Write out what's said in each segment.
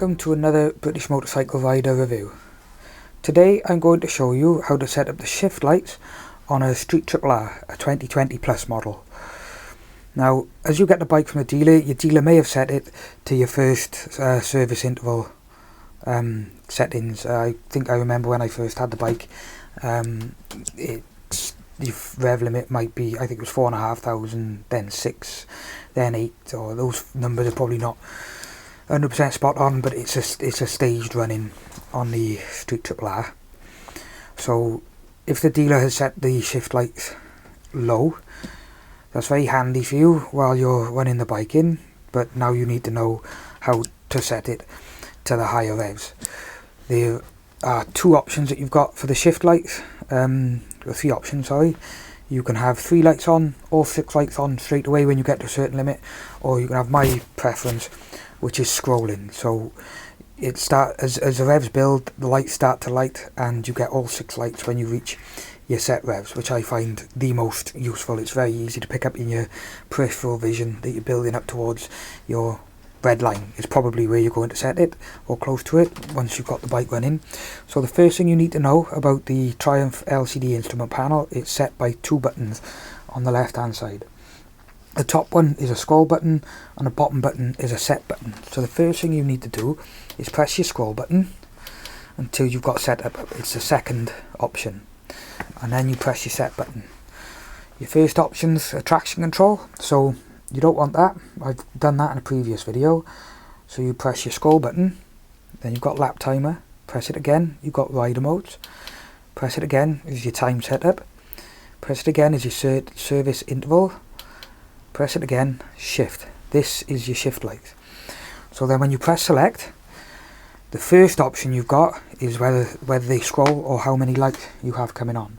Welcome to another British Motorcycle Rider review. Today I'm going to show you how to set up the shift lights on a Street Triple R, a 2020 plus model. Now, as you get the bike from the dealer, your dealer may have set it to your first service interval settings. I think I remember when I first had the bike, the rev limit might be, I think it was 4,500, then 6, then 8, or those numbers are probably not 100% spot on, but it's a staged running on the Street Triple R. So if the dealer has set the shift lights low, that's very handy for you while you're running the bike in, but now you need to know how to set it to the higher revs. There are two options that you've got for the shift lights, three options, sorry. You can have 3 lights on or 6 lights on straight away when you get to a certain limit, or you can have my preference, which is scrolling. So it as the revs build, the lights start to light and you get all 6 lights when you reach your set revs, which I find the most useful. It's very easy to pick up in your peripheral vision that you're building up towards your red line. It's probably where you're going to set it, or close to it, once you've got the bike running. So the first thing you need to know about the Triumph LCD instrument panel, it's set by 2 buttons on the left hand side. The top one is a scroll button and the bottom button is a set button. So the first thing you need to do is press your scroll button until you've got set up. It's the second option, and then you press your set button. Your first option's traction control, so you don't want that. I've done that in a previous video. So you press your scroll button, then you've got lap timer, press it again, you've got rider modes, press it again is your time setup, press it again is your service interval, press it again, shift. This is your shift light. So then when you press select, the first option you've got is whether they scroll or how many lights you have coming on.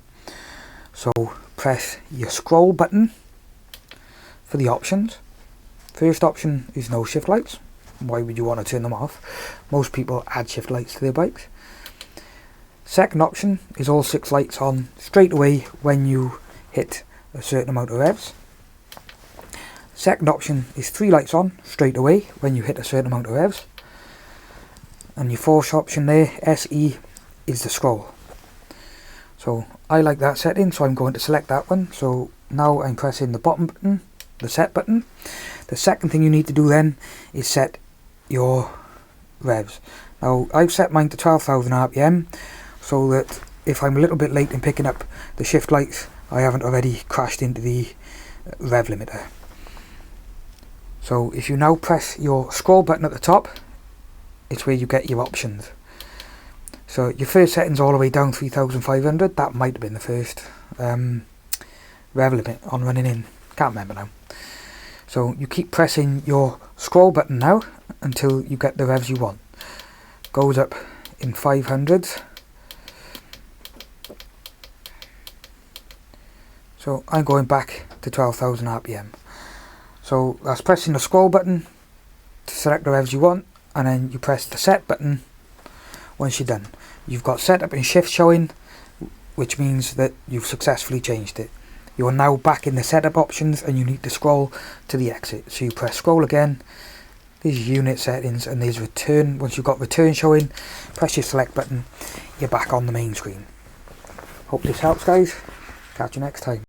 So press your scroll button for the options. First option is no shift lights. Why would you want to turn them off? Most people add shift lights to their bikes. Second option is all 6 lights on straight away when you hit a certain amount of revs. Second option is 3 lights on straight away when you hit a certain amount of revs. And your fourth option there, SE, is the scroll. So I like that setting, so I'm going to select that one. So now I'm pressing the bottom button, the set button. The second thing you need to do then is set your revs. Now I've set mine to 12,000 RPM so that if I'm a little bit late in picking up the shift lights, I haven't already crashed into the rev limiter. So if you now press your scroll button at the top, it's where you get your options. So your first setting's all the way down 3,500. That might have been the first rev limit on running in. Can't remember now. So you keep pressing your scroll button now until you get the revs you want. Goes up in 500s. So I'm going back to 12,000 RPM. So that's pressing the scroll button to select the revs you want, and then you press the set button once you're done. You've got setup and shift showing, which means that you've successfully changed it. You are now back in the setup options and you need to scroll to the exit. So you press scroll again, there's your unit settings, and there's return. Once you've got return showing, press your select button, you're back on the main screen. Hope this helps, guys. Catch you next time.